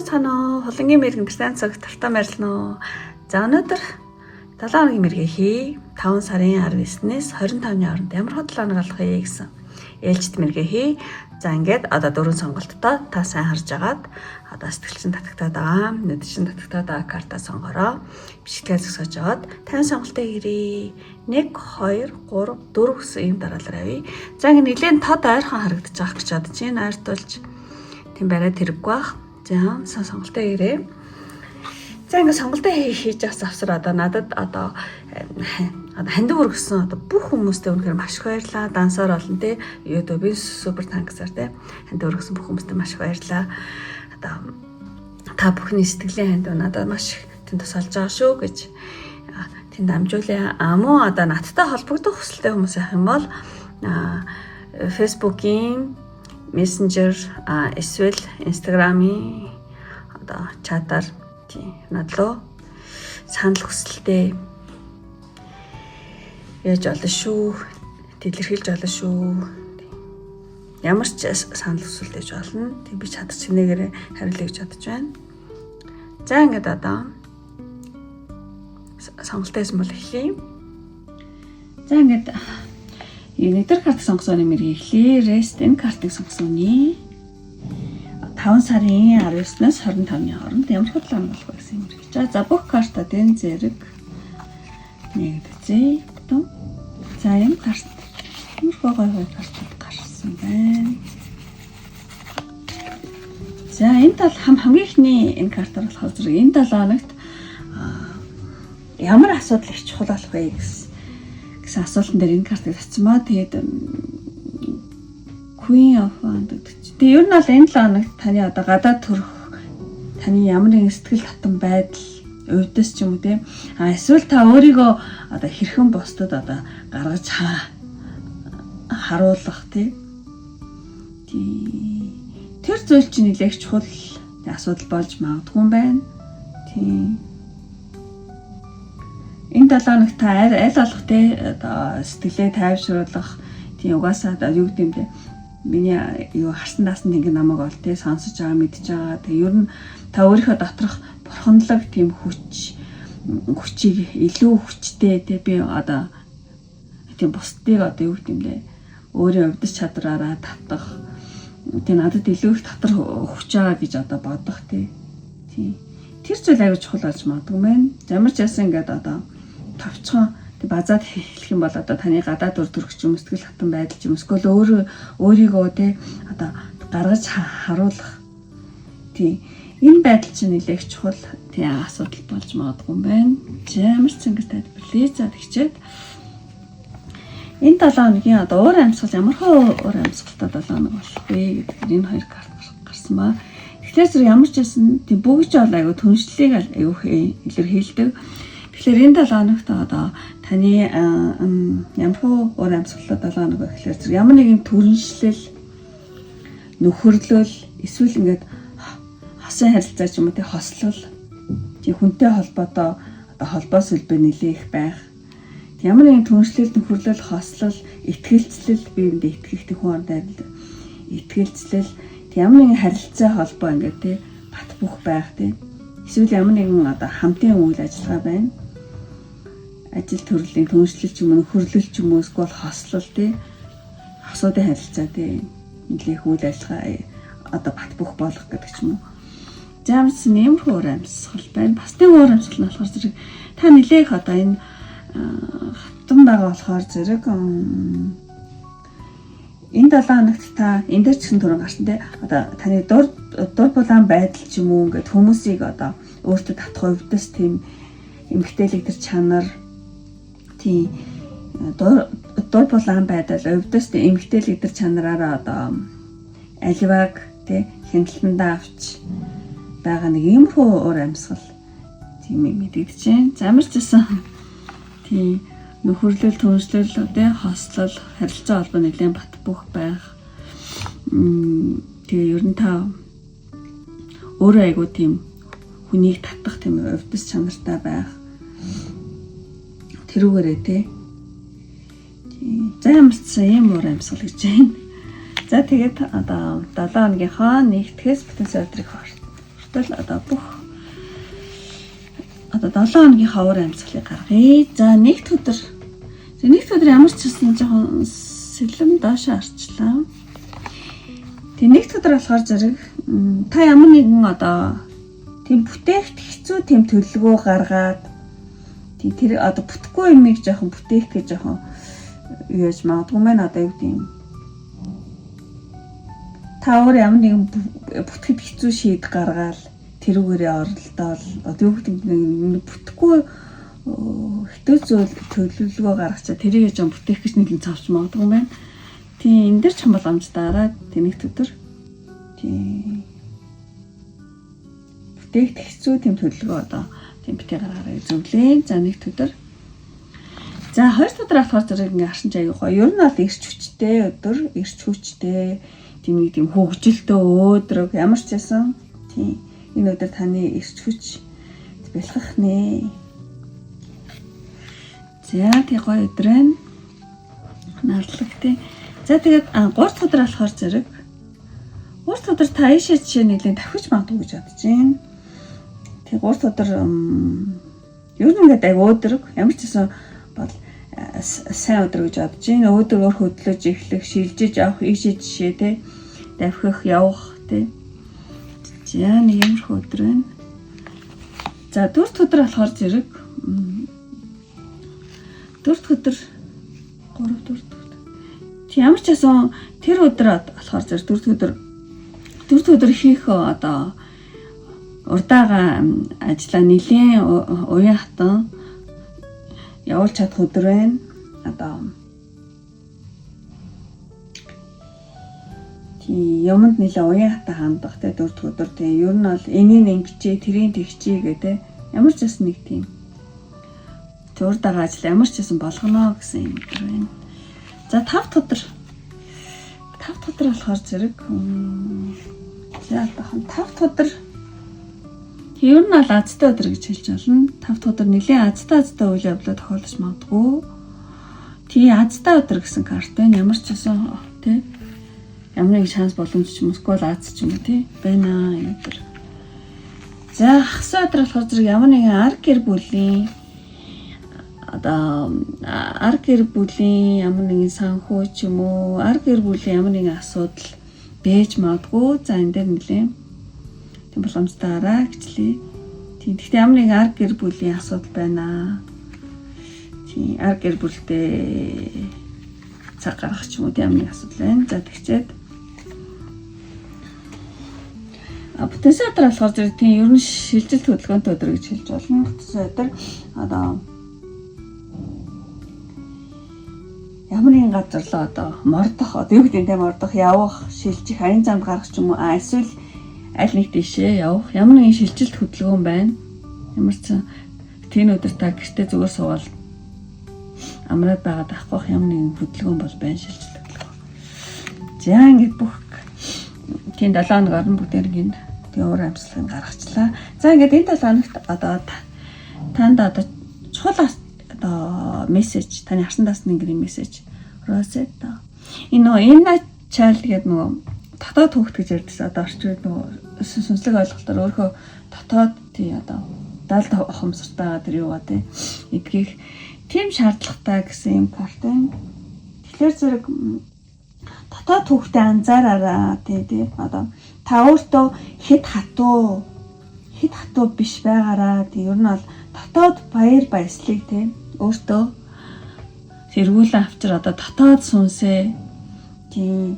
бацгаана уу? Холонгийн мэрэгэн тэртэн цаг тавтаа марлно. За өнөөдөр 7 хоногийн мэргээ хий. 5 сарын 19-ээс 25-ны хооронд ямар хотлоо хоног болох вэ гэсэн ээлжид мэргээ хий. За ингээд одоо 4 сонголттой та сайн харж агаад одоо сэтгэлчин татагтаад байгаа. Нүдчин татагтаад байгаа карта сонгороо. Бишгэлээ зогсоож агаад 50 сонголтыг хийрээ. 1 2 3 4 гэсэн юм дараалал авъя. За ингээд нэлээд тод ойрхон харагдаж байгаа гэж бодож байна. Ойртуулж тийм бариад тэрэггүй бах. За сонголтоо ирээ. За ингээд сонголтоо хийж авсан авсар одоо надад одоо хандив өргөсөн одоо бүх хүмүүстээ үнэхээр маш их баярлалаа. Дансаар олон те YouTube-ийн супер танксаар те хандив өргөсөн бүх хүмүүстээ маш их баярлалаа. Одоо та бүхний сэтгэлийн хандив надад маш их тэнд тусалж байгаа шүү гэж тэнд амжуулъя. Муу одоо надтай холбогдох хүсэлтэй хүмүүс ах юм бол Facebook-ийн Messenger эсвэл Instagram-ийн одоо чатаар тийм надлоо санал хүсэлтэй яаж олно шүү, тэлэрхийлж олно шүү. Ямар ч санал хүсэлтэй болно. Тийм би чадчих чинээгээр хариулъя гэж бодож байна. За ингээд одоо сонголтоос бол эхлэе. За ингээд нэгдүгээр карт сонгосон нэмэр эхлэе. Rest энэ картыг сонгосон үний 5 сарын 19-ээс 25-ны хооронд ямар хөдлөн болох вэ гэсэн юм хэрэг. За бүх картуудын зэрэг нэгдзээ. За юм карт. Мөрхөө гой картууд гарсан байна. За энэ тал хамгийн ихний энэ картаар болохоор зэрэг энэ 7 хоногт ямар асуудал их чухал болох вэ гэсэн асуултан дээр энэ картыг татсан ба тэгээд Queen of Wands гэдэг. Тэгээ ер нь бол энэ 7 хоногт таны одоо гадаад төрөх таны ямар нэгэн сэтгэл татам байдал өвдөс ч юм уу те эсвэл та өөрийгөө одоо хэрхэн бусдад одоо гаргаж харуулах те тэр зүйл чинь нэлээх чухал асуудал болж магадгүй юм байна. Тийм энэ 7 хоногт та аль болох те одоо сэтгэлээ тайвшруулах тийм угаасаа одоо юу гэдэм бэ миний юу харсан даасан нэг намайг ол те сонсож байгаа мэдж байгаа. Тэгээ ер нь та өөрийнхөө доторх бурханлаг тийм хүчийг илүү хүчтэй те би одоо тийм бусдыг одоо юу гэдэм бэ өөрийн өвдөс чадраараа татах тийм надад илүү их татар хүч байгаа гэж одоо бодох тийм тэр зүйл аягүй чухал болж магадгүй мэн. Ямар ч яасан ингээд одоо товчхон базаад хэлэх юм бол одоо таны гадаад өр төрөгч юм сэтгэл хатан байдал ч юм эсвэл өөрийгөө те одоо гаргаж харуулах тийм энэ байдал чинь нэлээх чухал тийм асуудал болж магадгүй юм байна. Ямар ч ингэж тайлбарлая. За тэгчээд энэ 7 хоногийн одоо уур амьсгал ямар хөө уур амьсгалтай 7 хоног болох вэ гэдэг энэ хоёр карт гарсан ба. Тэгэхээр зэрэг ямар ч байсан тийм бүгд бол аягүй түншлэлийг аягүй илэрхийлдэг. Тэгэхээр энэ 7 хоногт одоо таны ямар хөө уур амьсгалтай 7 хоног вэ гэхээр зэрэг ямар нэгэн түрэншлэл нөхөрлөл эсвэл ингээд хосын харилцаа ч юм уу тий хослол тий хүнтэй холбоотой одоо холбоо сүлбэ нэлээх байх. Ямар нэгэн түншлэл нөхөрлөл хослол итгэлцлэл биеиндээ итгэх тий хүн орнд итгэлцлэл ямар нэгэн харилцаа холбоо ингээд тий бат бөх байх тий эсвэл ямар нэгэн одоо хамтын үйл ажиллагаа байна. Ажил төрлийн түншлэл ч юм уу нөхөрлөл ч юм уу эсвэл хослол тий хосуудын харилцаа тий нэлээх үйл ажиллагаа одоо бат бөх болох гэдэг ч юм уу. Замс нэмэр уур амьсгал байна. Бас нэг уур амьсгал нь болохоор зэрэг та нэлээх одоо энэ хатан байгаа болохоор зэрэг энэ 7 хоногт та энэ дээр ч гэсэн түрэн гарсан те одоо таны дур булаан байдал ч юм уу ингээд хүмүүсийг одоо өөртөө татах өвдөс тийм эмгтээлэг төр чанар тийм дур булаан байдал өвдөс тийм эмгтээлэг төр чанараараа одоо аливааг те хяналтандаа авч байгаа нэг юм хөө уур амьсгал тийм мэдэгдэж байна. Замарчсан тийм нөхөрлөл түншлэл тэ хослол харилцаа холбоо нэлээд бат бөх байх. Тэгээ ер нь та өөрөө айгуу тийм хүнийг татах тийм өвдөс чанартай байх. Тэрүүгээрээ тэ. Замарчсан юм уур амьсгал гэж байна. За тэгээд одоо 7 хоногийнхоо нэгтгэс бүтэн сардрыг хүртэл одоо бүх одоо 7 хоногийн ховор амьсгалыг гаргая. За нэгд өдөр ямар ч гэсэн жоохон сэлэм доошоо арчлаа. Тэг нэгд өдөр болохоор зэрэг та ямар нэгэн одоо тийм бүтээгт хэцүү тийм төлөвлөгөө гаргаад тэр одоо бүтэхгүй юмыг жоохон бүтээх гэж жоохон яаж магадгүй мэн одоо юу гэдэг юм. Та өөр ямар нэгэн бүтгэд хэцүү шийд гаргаад тэрүүгээрээ оролдоод одоо юу гэдэг нь бүтэхгүй хэцүү зүйл төлөвлөгөө гаргачаа тэрийг жоохон бүтээх гэж нэг юм цавч магадгүй мэн. Тийм энэ дэр ч боломжтойгаараа тэнэгт өдөр тийм бүтээгт хэцүү тийм төлөвлөгөө одоо тийм битээ гаргаараа зөвлөө. За нэгд өдөр. За хоёр дахь өдөр болохоор зэрэг ингээ харсан ч аягүй гоё. Ер нь бол эрч хүчтэй тийм нэг тийм хөвгөлтөө өөдрөг ямар ч байсан тийм энэ өдөр таны эрч хүч бэлгэх нэ. За тий гоё өдөр байна. Нарлагтай. За тэгээд 3 дахь өдөр болохоор зэрэг 3 дахь өдөр та ийшээ жишээ нэлийн давхиж магадгүй гэж бодож байна. Тэг 3 дахь өдөр ер нь ингээд аяг өөдрөг ямар ч гэсэн бол сайн өдөр гэж бодож байна. Өөдөр өөр хөдлөж эхлэх, шилжиж авах ийшээ жишээ те давхих, явах те. За нэг юмрх өдөр байна. За 4 дахь өдөр болохоор зэрэг 4 дахь өдөр 3 4 ямар ч байсан тэр өдөр болохоор зэрэг 4 дахь өдөр хийх одоо урдаага ажиллаа нэлийн уян хатан явуулж чадах өдөр байна. Одоо тийм юмд нэлээ уян хатан хандах те 4 дахь өдөр тийм ер нь бол энийг ингэчээ тэрийг тэгчээ гэдэг ямар ч байсан нэг тийм урдаага ажил ямар ч байсан болгоно гэсэн юм өдөр байна. За 5 дахь өдөр болохоор зэрэг за 5 дахь өдөр ер нь бол азтай өдөр гэж хэлж болно. 5 дахь өдөр нэлийн азтай үйл явдлууд тохиолдож магадгүй. Тий азтай өдөр гэсэн карт байна. Ямар ч гэсэн тий ямар нэг шанс боломж ч юм уу эсвэл аз ч юм уу тий байна энэ өдөр. За хагас өдөр болохоор зэрэг ямар нэгэн ар гэр бүлийн одоо ар гэр бүлийн ямар нэгэн санхүү ч юм уу ар гэр бүлийн ямар нэгэн асуудал бэж магадгүй. За энэ дээр нэлээ тийм боломжтойгаараа гэчлээ. Тийм гэхдээ ямар нэгэн ар гэр бүлийн асуудал байна. Тийм ар гэр бүлтэй цаг гаргах ч юм уу тийм нэг асуудал байна. За тэгчээд бүтээсэн өдөр болохоор зэрэг тийм ер нь шилжилт хөдөлгөөнтэй өдөр гэж хэлж болно. Бүтээсэн өдөр одоо ямар нэгэн газар л одоо мордох одоо юу гэдэг нь мордох явах шилжих аян замд гарах ч юм уу эсвэл аль нэг дэшээ явах ямар нэгэн шилжилт хөдөлгөөн байна. Ямар ч тийм өдөр та гэртээ зүгээр суугаад амраад байгаад авах ямар нэгэн хөдөлгөөн бол байна шилжилт хөдөлгөөн. За ингээд бүх тийм 7 хоног орон бүгдээрийн тийм уур амьсгалыг гаргачлаа. За ингээд энэ 7 хоногт одоо танд одоо чухал одоо мессеж таны харсан даасны гэрийн мессеж Росетта. Энэ чайл гэдэг нөгөө дотоод хүүхд гэж ярьдсан одоо орчин үед нөгөө сүнслэг ойлголтоор өөрөө дотоод тий одоо даалд хомсортойгоо тэр юугаа тий эдгэх тийм шаардлагатай гэсэн юм картай. Тэгэхээр зэрэг дотоод хүүхдэд анзаараараа тий одоо та өөртөө хэд хатуу биш байгаараа тий ер нь бол дотоод баяр баясгалыг тий өөртөө сэргүүлэн авчир одоо дотоод сүнсээ тий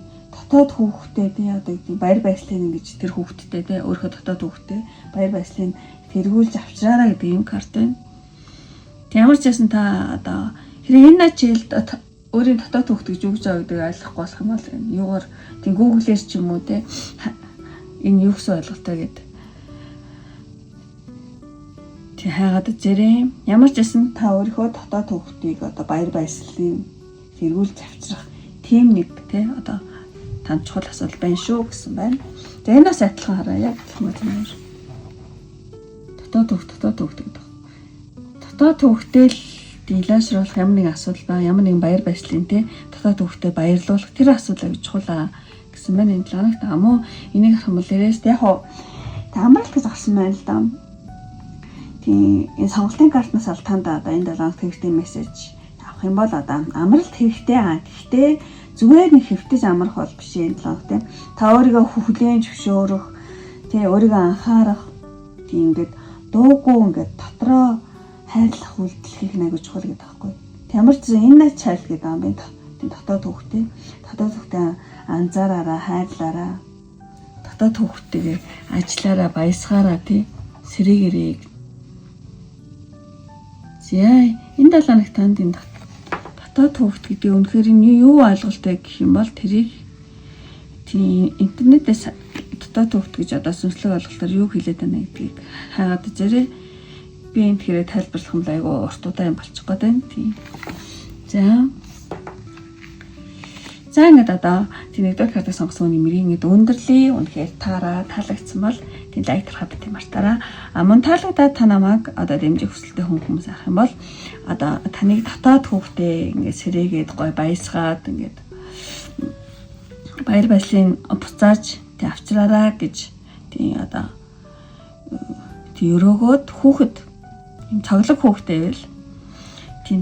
дотоод хүүхдэд тий одоо баяр баясгалыг ингэж тэр хүүхдэд тий өөрөө дотоод хүүхдэд баяр баясгалыг тэргүүлж авчираараа гэдэг юм карт байна. Ямар ч байсан та одоо хэрэг энэ ачаалд өөрийн дотоод хүүхд гэж юу гэж байгаа гэдгийг ойлгохгүй болох юм бол юугаар тий Google-ээр ч юм уу тий энэ юу гэсэн ойлголттой гэдэг хайгаад зэрэг ямар ч байсан та өөрийнхөө дотоод хүүхдийг одоо баяр баясгалын сэргүүлж авчрах тийм нэг тий одоо танд чухал асуудал байна шүү гэсэн байна. За энэ бас адилхан хараа яг адилхан байна. Дотоод хүүхд гэдэг. Дотоод хүүхдэд дийлашруулах ямар нэгэн асуудал ба ямар нэгэн баяр баясгалын тий дотоод хүүхдэд баярлуулах тэр асуудал аяг чухал гэсэн байна. Энэ 7 хоногт амуу энийг харах юм бол дээрээс яг Амралт гэж гарсан байна л да. Тийм энэ сонголтын картнаас ал танд одоо энэ 7 хоногт хэрэгтэй мессеж авах юм бол одоо амралт хэрэгтэй гэхдээ зүгээр нэг хэвтэж амрах бол биш энэ 7 хоногт тийм. Та өөрийгөө хүлээн зөвшөөрөх, тийм өөрийгөө анхаарах, тийм ингээд дуугүй ингээд дотроо хайрлах үйлдэл хийх нэг чухал гэдэг байхгүй. Ямар ч энэ чайл гэдэг юм байна. Тийм дотоод хүүхдээ анзаараараа, хайрлаараа, дотоод хүүхдтэйгээ ажиллаараа, баясгаараа тий сэрэгээрээ. За энэ 7 хоногт танд энэ дотоод хүүхд гэдэг үнэхээр юу ойлголттой гэх юм бол тэрийг тийм интернетээс дотоод хүүхд гэж одоо сүнслэг ойлголтоор юу хэлээд байна гэдгийг хаагаад үзээрэй. Би энэ тэрэ тайлбарлах юм айгу урт удаан болчих гээд байна. Тийм. За ингээд одоо тийм нэгдүгээр картыг сонгосон нэмрийн ингээд өндөрлөе. Үнэхээр таалагдсан бол тийм лайк тарахад тийм мартаараа. Мөн таалагдаад та намайг одоо дэмжих хүсэлтэй хүмүүс авах юм бол одоо таныг дотоод хүүхдээ ингээд сэрээгээд гой баясгаад ингээд баяр баясгалын буцааж тий авчраараа гэж тий одоо тий өрөөгөөд хүүхэд юм цоглог хүүхдээ байвал тийм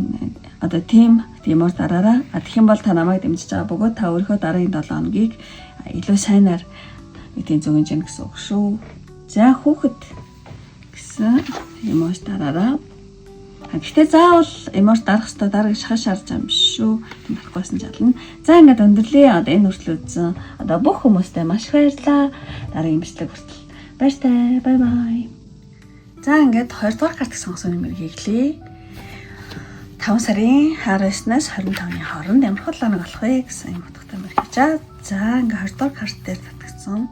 одоо тиймор дараараа тэгэх юм бол та намайг дэмжиж байгаа бөгөөд та өөрийнхөө дараагийн 7 хоногийг илүү сайнаар тийм зөвгөнж яах гэсэн үг шүү. За хүүхэд гэсэн эмоц дараараа. Гэхдээ заавал эмоц дарах хэрэгтэй дараа шахаж шаарч байгаа юм биш шүү. Тийм болохгүйсэн жаална. За ингээд өндөрлөө. Одоо энэ хүртэл үзсэн. Одоо бүх хүмүүстээ маш их баярлалаа. Дараагийн бичлэг хүртэл баяртай. Бай бай. За ингээд 2 дугаар картыг сонгосон нэмэр хийглээ. 5 сарын 19-наас 25-ны хооронд ямар хоолойног болох вэ гэсэн юм утгатай мэр хийж. За ингээ 20 дугаар карт дээр татгдсан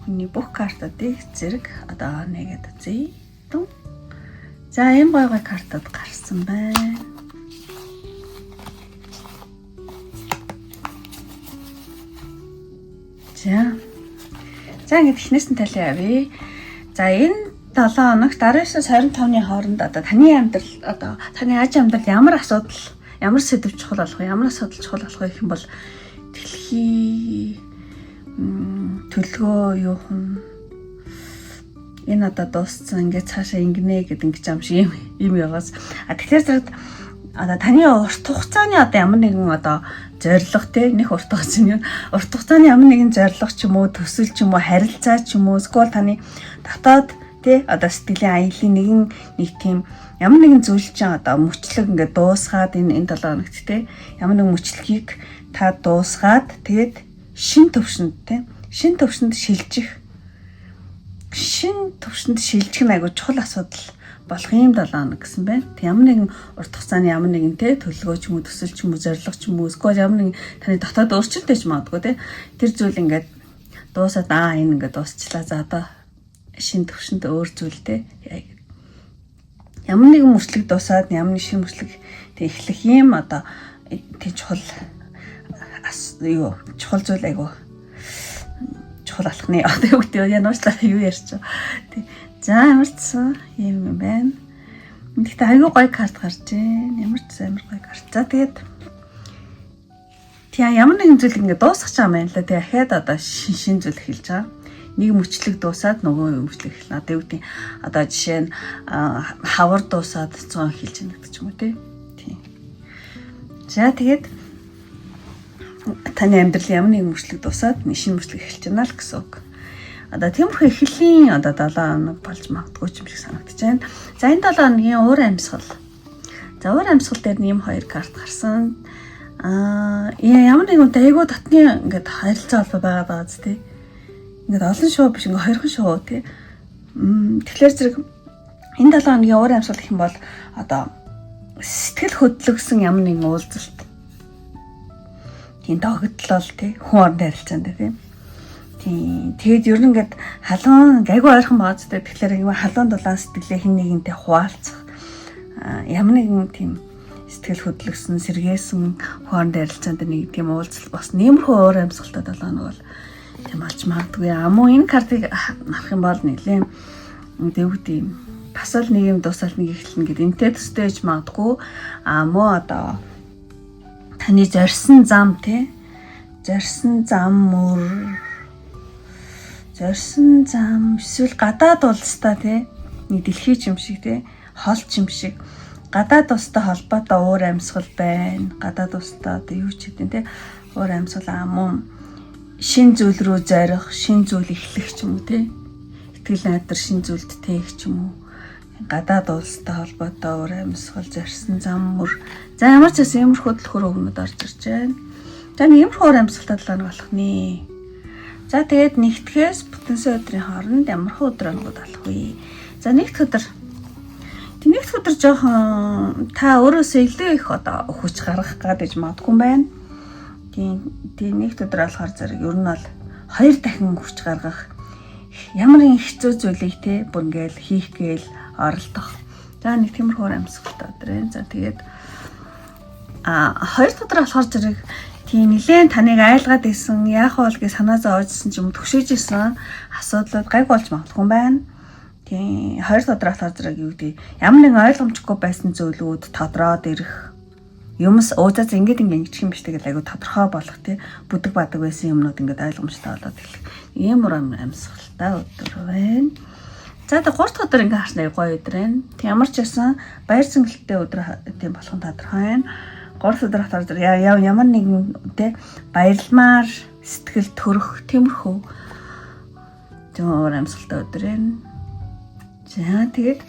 хүний бүх картуудыг зэрэг одоо нэгэд үзье. За ийм гой картууд гарсан байна. За ингээ эхнээс нь талын авъя. За энэ 7 хоногт 19-с 25-ны хооронд одоо таны амьдрал одоо таны аж амьдрал ямар асуудал, ямар сэдв чухал болох вэ? Ямар асуудал чухал болох вэ гэх юм бол дэлхий төлгөө юу хэн энэ одоо дууссан ингээд цаашаа ингэнэ гэдэг ингэж юм шиг юм яваас. Тэгэхээр зэрэг одоо таны урт хугацааны одоо ямар нэгэн одоо зорилго те нэг урт хугацааны ямар нэгэн зорилго ч юм уу, төсөл ч юм уу, харилцаа ч юм уу, эсвэл таны дотоод тэ одоо сэтгэлийн аялын нэг тийм ямар нэгэн зүйл чинь одоо мөчлөг ингээд дуусгаад энэ 7 хоногт те ямар нэгэн мөчлөгийг та дуусгаад тэгээд шин төвшөнд шилжих айгу чухал асуудал болох юм 7 хоног гэсэн байна. Тэг ямар нэгэн урт хугацааны ямар нэгэн те төлөвлөгөө ч юм уу, төсөл ч юм уу, зорилго ч юм уу, эсвэл ямар нэгэн таны дотоод өөрчлөлттэй ч магадгүй те тэр зүйл ингээд дуусаад энэ ингээд дуусчлаа. За одоо шин төвшөнд өөр зүйлтэй ямар нэгэн мөчлөг дуусаад ямар нэг шинэ мөчлөг эхлэх юм одоо тийм чухал зүйл айгу чухал алхны одоо юу гэдэг яа нууцлаа юу ярьч. За ямар ч юм байна. Гэхдээ айгу гой карт гарч байна. Ямар ч амар гой карт. За тэгээд ямар нэгэн зүйл ингэ дуусгах юм байна л да. Дахиад одоо шин зүйл эхэлж байгаа. Нэг мөчлөг дуусаад нөгөө мөчлөг эхэлнэ. Одоо юу гэдэг одоо жишээ нь хавар дуусаад цон эхэлж байна гэдэг ч юм уу тийм. За тэгээд таны амьдрал ямар нэгэн мөчлөг дуусаад нэг шинэ мөчлөг эхэлж байна л гэсэн үг. Одоо тиймэрхүү эхлэлийн одоо 7 хоног болж магадгүй ч юм шиг санагдаж байна. За энэ 7 хоногийн уур амьсгал. За уур амьсгал дээр нэм 2 карт гарсан. Ямар нэгэн айгуу дотны ингээд харилцаа холбоо байгаа биз дээ. Ингээд олон шоу биш ингээд хоёрхан шоу тий. Тэгэхээр зэрэг энэ 7 хоногийн уур амьсгал гэх юм бол одоо сэтгэл хөдлөсөн ямар нэгэн уулзалт. Тийм догтлол тий хүн орны харилцаанд тий. Тэгээд ер нь ингээд халуун айгүй ойрхон бааз дээ. Тэгэхээр халуун дулаан сэтгэлээ хин нэгэнтэй хуваалцах ямар нэгэн тийм сэтгэл хөдлөсөн сэргээсэн хооронд ярилцаанд нэг тийм уулзалт бас нэмэрхүү уур амьсгалтай 7 хоног бол тийм болж магадгүй. Мөн энэ картыг авах юм бол нэлээд дэвгдэм тасал нэг юм дуусаад нэг эхэлнэ гэдэг энтэй төстэй гэж магадгүй. Мөн одоо таны зорьсон зам тий зорьсон зам зорьсон зам эсвэл гадаад улстай тий нэг дэлхий ч юм шиг тий хол ч юм шиг гадаад улстай холбоотой уур амьсгал байна. Гадаад улстай одоо юу ч гэдэг тий уур амьсгал мөн шин зүйл рүү зорих, шин зүйл эхлэх ч юм уу тий итгэл найдар шин зүйлд тээх ч юм уу гадаад улстай холбоотой уур амьсгал зорьсон зам мөр за ямар ч бас иймэрхүү төлхөр өгнөд орж ирж байна. За нэг иймэрхүү уур амьсгалтай талаар болох нэ. За тэгээд нэгтгэхээс бүтэнсэ өдрийн хооронд ямархуу өдөр ангууд болох вэ? За нэгд өдөр. Нэгд өдөр жоохон та өөрөөсөө илүү их одоо хүч гаргах гэж магадгүй юм байна. Тийм нэгд өдөр болохоор зэрэг ер нь бол 2 дахин хүч гаргах ямар нэг хэцүү зүйлийг те бүр ингээл хийх гээл оролдох. За нэг тиймэрхүү амьсгалтай өдөр ээ. За тэгээд 2 өдөр болохоор зэрэг тийм нэлээд таныг айлгаад исэн яах вэ гэж санаа зовоожсэн ч юм төгшөөж исэн асуудлууд гайг болж магадгүй юм байна. Тийм 2 өдөр болохоор зэрэг юу гэдэг ямар нэгэн ойлгомжгүй байсан зүйлүүд тодроод ирэх юмс ууцаас ингэж юм биш тэгээд айгу тодорхой болох тий бүдэг бадаг байсан юмнууд ингээд ойлгомжтой болоод эхлэх ийм амьсгалтай өдөр байна. За тэгээд 3 өдөр ингээд харснаа гоё өдөр байна. Тэг ямар ч байсан баяр цэнгэлтэй өдөр тийм болох нь тодорхой байна. 3 өдөр хатаар ямар нэгэн тий баярламаар сэтгэл төрөх тиймэрхүү тийм амьсгалтай өдөр байна. За тэгээд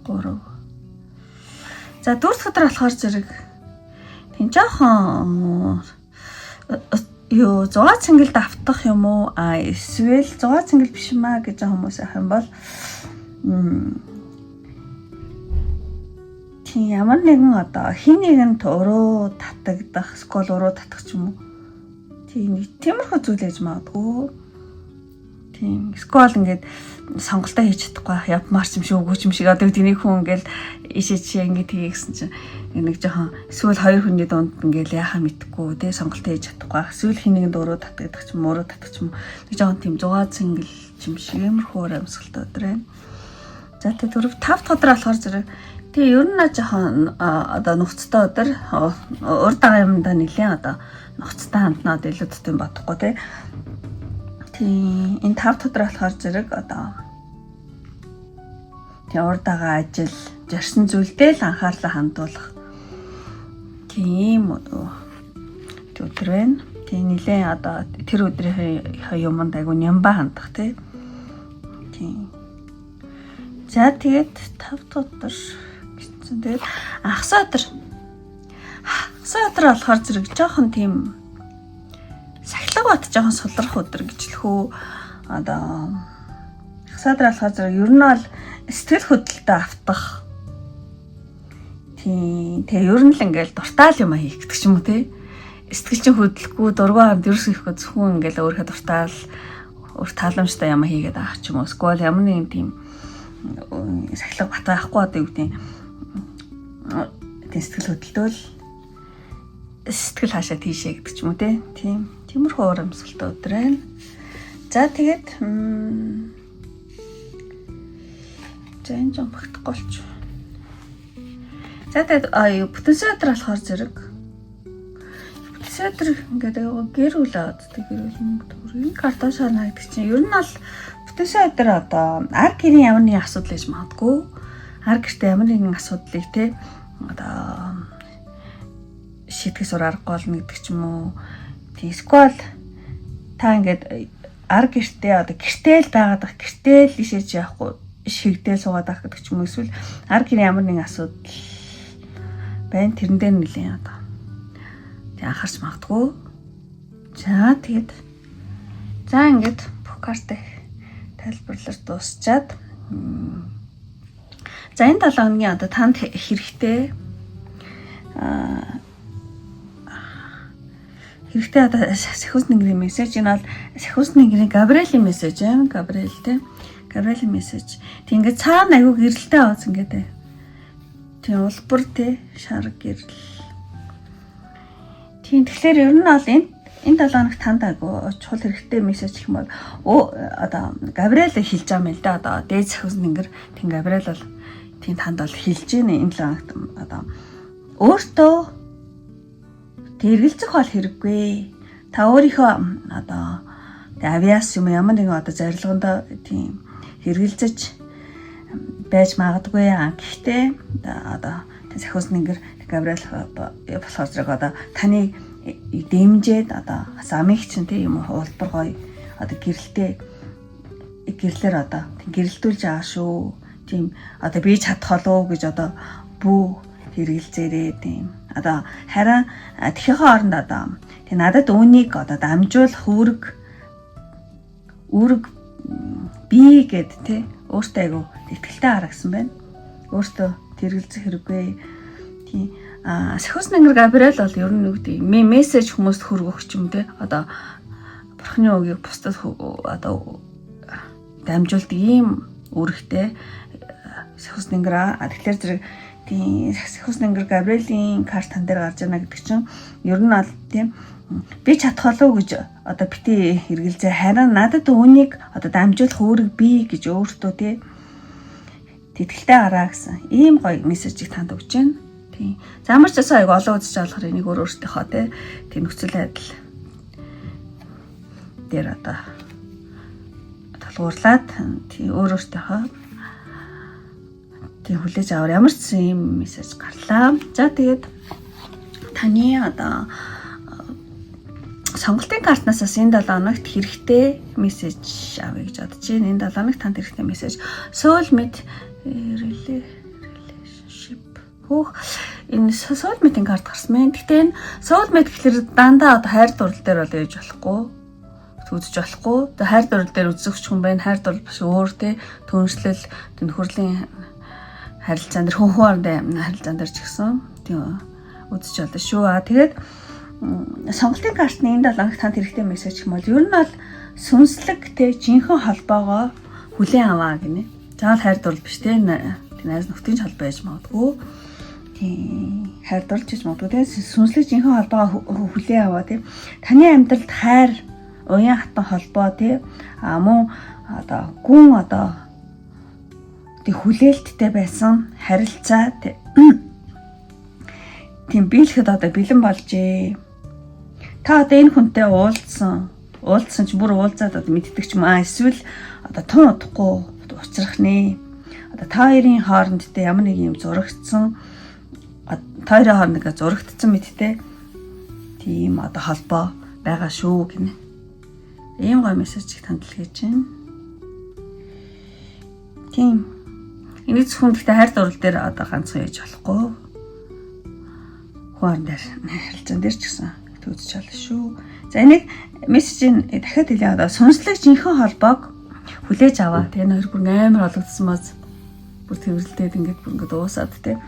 3 за 4 өдөр болохоор зэрэг тийм жоохон юу зугаа цэнгэлд автах юм уу эсвэл зугаа цэнгэл биш юм аа гэж хүмүүс ах юм бол тийм ямар нэгэн одоо хин нэгэнд өрөө татагдах скол өрөө татах ч юм уу тийм тиймэрхүү зүйл ээж магадгүй тийм скол ингээд сонголтоо хийж чадахгүй явмаар юм шиг үгүй юм шиг одоо тэний хүн ингээл ишээ ингээд хийгсэн чинь нэг жоохон эсвэл 2 хүний дунд ингээл яхаа мэдхгүй тий сонголтоо хийж чадахгүй эсвэл хин нэгэнд өрөө татагдах ч юм өрөө татах ч юм нэг жоохон тийм зугаа цэнгэл юм шиг иймэрхүү амьсгалтай өдөр байна. За тэгээ 5 өдөр болохоор зэрэг тэгээ ер нь жоохон одоо нухацтай өдөр урд дага юмдаа нэлээд одоо нухацтай ханднаад илүү төтөн бодохгүй тий. Тийм энэ 5 өдөр болохоор зэрэг одоо тийм урд дага ажил жарсан зүйлдээ л анхаарлаа хандуулах тийм өдөр байна. Тийм нэлээд одоо тэр өдрийн юмд айгу нямба хандах тий. Тийм. За тэгээд 5 өдөр гэсэн. Тэгээд хагас өдөр болохоор зэрэг жоохон тийм сахилга бат жоохон сулрах өдөр гэж л хөө одоо хагас өдөр болохоор зэрэг ер нь бол сэтгэл хөдлөлтөд автах тийм тэгээ ер нь л ингээл дуртай юм хийх гэдэг ч юм уу тий сэтгэл чинь хөдлөхгүй дургүй хамт ерөөс ихгүй зөвхөн ингээл өөрийнхөө дуртай өөр тааламжтай юм хийгээд авах ч юм уу эсвэл ямар нэгэн тийм сахилга бат байхгүй одоо юу гэдэг сэтгэл хөдлөлтөөл сэтгэл хаашаа тийшээ гэдэг ч юм уу тийм тиймэрхүү уур амьсгалтай өдөр байна. За тэгээд за энэ ч багтахгүй болч. За тэгээд бүтэнсэ өдөр болохоор зэрэг бүтэнсэ өдөр ингээд гэр бүл авдаг гэр бүл мөнгө төгрөгийн картошаа найдаг чинь ер нь бол бүтэнсэ өдөр одоо ар гэрийн ямар нэгэн асуудал ээж магадгүй ар гэртээ ямар нэгэн асуудлыг те одоо шийтгэх сур аргагүй болно гэдэг ч юм уу. Эсвэл та ингээд ар гэртээ одоо гэртэл байгаад ах гэртэл ишээж яахгүй шигдэл суугаад ах гэдэг ч юм уу. Эсвэл ар гэрийн ямар нэгэн асуудал байна тэрэн дээр нэлээд одоо тэг анхаарч магадгүй. За тэгээд за ингээд бүх картыг тайлбарлаж дуусчаад за энэ 7 хоногийн одоо танд хэрэгтэй хэрэгтэй одоо Сахиус Нэнгэрийн мессеж энэ бол Сахиус Нэнгэрийн Габриэлийн мессеж юм. Габриэл те. Габриэлийн мессеж. Тэг ингээд цаана аягүй гэрэлтэй аваад ингээд тийм улбар те шар гэрэл. Тийм тэгэхээр ер нь бол энэ 7 хоног танд аягүй чухал хэрэгтэй мессеж гэх юм бол одоо Габриэл хэлж байгаа юм л да. Одоо дээд Сахиус Нэнгэр тийм Габриэл бол тийм танд бол хэлж гинэ энэ 7 хоногт одоо өөртөө тэргэлцэх бол хэрэггүй. Та өөрийнхөө одоо Тэгээ авиас юм ямар нэгэн одоо зорилгонд тийм хэрэгэлзэж байж магадгүй. Гэхдээ одоо сахиус нэнгэр Габриэл болохоор зэрэг одоо таны дэмжээд одоо замыг чинь тийм юм улбар гоё одоо гэрлэлээр одоо гэрэлтүүлж байгаа шүү. Тийм одоо би чадах болов гэж одоо бүү хэрэгэлзээрээ тийм одоо харин тэхийн хооронд одоо тэг надад үүнийг одоо дамжуулах үүрэг би гэд тий өөртөө айгу ихтгэлтэй харагсан байна. Өөртөө тэргэлзэх хэрэггүй. Тийм сахиус нэнгэр Габриэл бол ер нь үгтэй мессеж хүмүүст хүргэх ч юм те одоо бурхны үгийг бусдад одоо дамжуулдаг ийм үүрэгтэй сахиус нэнгэр тэгэхээр зэрэг тийм сахиус нэнгэр Габриэлийн картан дээр гарч ирна гэдэг чинь ер нь бол тийм би чадах болов гэж одоо бити хэрэгэлзээ харин надад үүнийг одоо дамжуулах үүрэг би гэж өөртөө тий тэтгэлтэй гараа гэсэн ийм гоё мессежийг танд өгч байна. Тийм. За ямар ч гэсэн айгу олон үзэж болохоор энийг өөрөөсийнхөө тий нөхцөл байдал дээр одоо толгуурлаад тий өөрөөсийнхөө тий хүлээж аваар ямар ч ийм мессеж гарлаа. За тэгээд таны одоо сонголтын картнаас энэ 7 хоногт хэрэгтэй мессеж авъя гэж бодож байна. Энэ 7 хоногт танд хэрэгтэй мессеж soulmate relationship. Энэ soulmate-ийн карт гарсан мэн. Гэхдээ энэ soulmate гэхэлэр дандаа одоо хайр дурлал дээр бол ээж болохгүй. Үзэж болохгүй. Тэгээ хайр дурлал дээр үзэгч хүн байна. Хайр дурлал биш өөр те түншлэл, төнхөрлийн харилцаан дээр хүн харилцаан дээр ч гэсэн тийм үзэж болно шүү. Тэгээд сонголтын картны энэ 7 хоногт танд хэрэгтэй мессеж юм бол ер нь бол сүнслэг те жинхэнэ холбоогоо хүлээн аваа гинэ. Заавал хайр дурлал биш те найз нөхдийн холбоо байж магадгүй. Тийм хайр дурлж гэж магадгүй те сүнслэг жинхэнэ холбоогоо хүлээн аваа те таны амьдралд хайр уян хатан холбоо те мөн одоо гүн одоо тэг хүлээлттэй байсан харилцаа тийм биелэхэд одоо бэлэн болжээ. Та одоо энэ хүнтэй уулзсан ч бүр уулзаад одоо мэддэг ч юм эсвэл одоо тун удахгүй уулзрах нэ. Одоо та хоёрын хооронд тэ ямар нэг юм зурагдсан та хоёрын хооронд зурагдсан мэдтэй тийм одоо холбоо байгаа шүү гинэ. Ийм гой мессежийг танд хэлж байна. Тийм. Энийг зөвхөн гэхдээ хайр дурлал дээр одоо ганцхан яж болохгүй. Хуан дээр харилцаан дээр ч гэсэн үзэж болно шүү. За энийг мессежийг дахиад хэлээ одоо сүнслэг жинхэнэ холбоог хүлээж аваа. Тэгээ нөр бүр амар олгдсон баз бүр тэрвэрлдээд ингээд уусаад те.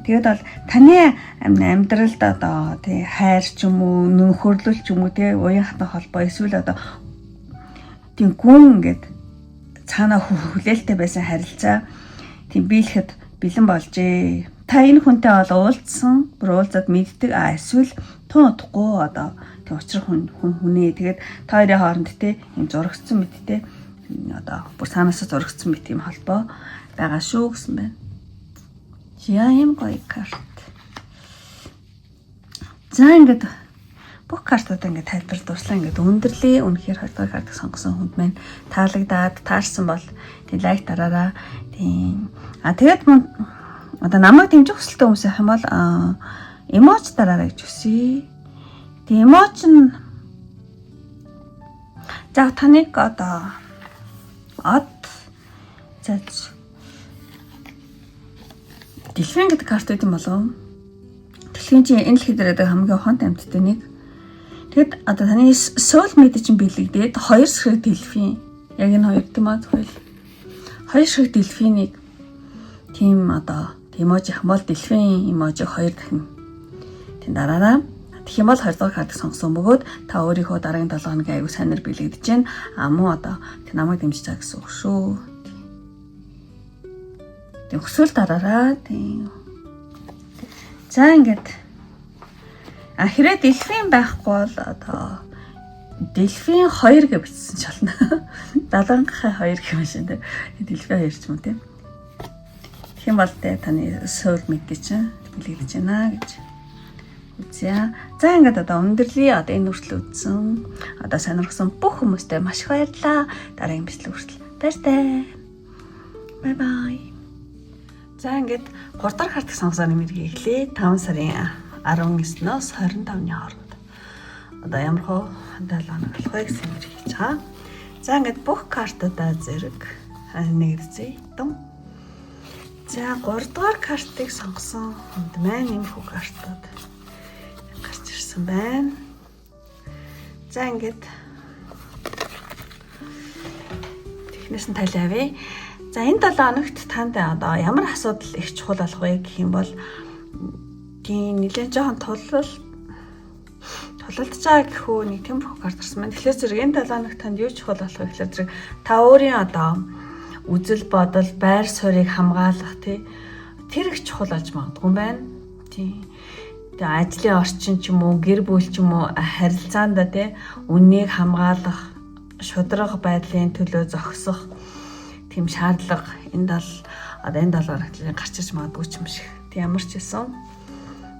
Тэгээд бол таны амьдралд одоо тий хайр ч юм уу, нөхөрлөл ч юм уу те уян хатан холбоо эсвэл одоо тийм гүн ингээд цаанаа хүлээлттэй байсан харилцаа тийм биелэхэд бэлэн болжээ. Та энэ хүнтэй бол уулзсан, бүр уулзаад мэддэг эсвэл тун удахгүй одоо тийм учрах хүнээ тэгээд та хоёрын хооронд те юм зурагдсан мэдтэй одоо бүр цаанаасаа зурагдсан мэт юм холбоо байгаа шүү гэсэн байна. Яа юм гоё карт. За ингээд бүх картууд ингээд тайлбар дурслаа ингээд өндөрлөө. Үнэхээр 20 дахь картыг сонгосон хүнд маань таалагдаад таарсан бол тийм лайк дараараа. Тийм. Тэгээд одоо намайг дэмжих хүсэлтэй хүмүүс байх юм бол эможи дараарай гэж хүсье. Тийм эможи нь за таныг одоо дэлхийн гэдэг карт өгд юм болов. Дэлхийн чинь энэ дэлхий дээр хамгийн хонт амьтдаа нэг. Тэгэд одоо таны soulmate чинь бэлэгдээд хоёр сэрэг дэлхийн. Яг энэ хоёр тийм аа хоёул. Хоёр сэрэг дэлхийнийг тийм одоо эможи хамбал дэлхийн эможи хоёр дахин тийм дараараа. Тэгэх юм бол 20 дахь картыг сонгосон бөгөөд та өөрийнхөө дараагийн 7 хоногийн аягүй сайнэр бэлэгдэж байна. Мөн одоо тийм намайг дэмжиж байгаа гэсэн үг шүү. Тийм өсвөл дараараа тийм. За ингээд хэрэг дэлхийн байхгүй бол одоо дэлхийн 2 гэж бичсэн ч болно. 72 гэх юм шиг тийм. Дэлхийн 2 ч юм тийм. Тэгэх юм бол таны soulmate чинь бэлэгдэж байна гэж За ингээд одоо өндөрлөе. Одоо энэ хүртэл үзсэн. Одоо сонирхсан бүх хүмүүстээ маш их баярлалаа. Дараагийн бичлэг хүртэл баяртай. Bye bye. За ингээд 3 дахь хартаг сонгосоор нэмэрхий эхлэе. 5 сарын 19-ноос 25-ны хооронд. Одоо ямар хөө 7 хоног болох вэ гэсэн юм хийж байгаа. За ингээд бүх картуудаа зэрэг нэгдзээ. Дум. За 3 дугаар картыг сонгосон хүнд маань нэмэх картууд гарч ирсэн байна. За ингээд технээс нь талиавъя. За энэ 7 хоногт танд одоо ямар асуудал их чухал болох вэ гэх юм бол тийм нэлээд жоохон тулалдаж байгаа гэхүү нэг тиймэрхүү карт гарсан байна. Тэгэхээр зэрэг энэ 7 хоногт танд юу чухал болох вэ гэхээр зэрэг та өөрийн одоо үзэл бодол, байр суурийг хамгаалах тэр их чухал болж магадгүй байна. Тийм. Тэгээ ажлын орчин ч юм уу, гэр бүл ч юм уу харилцаанда үннийг хамгаалах, шударга байдлын төлөө зогсох тийм шаардлага энэ 7 хоногт гарч ирж магадгүй ч юм шиг. Тийм ямар ч хэлсэн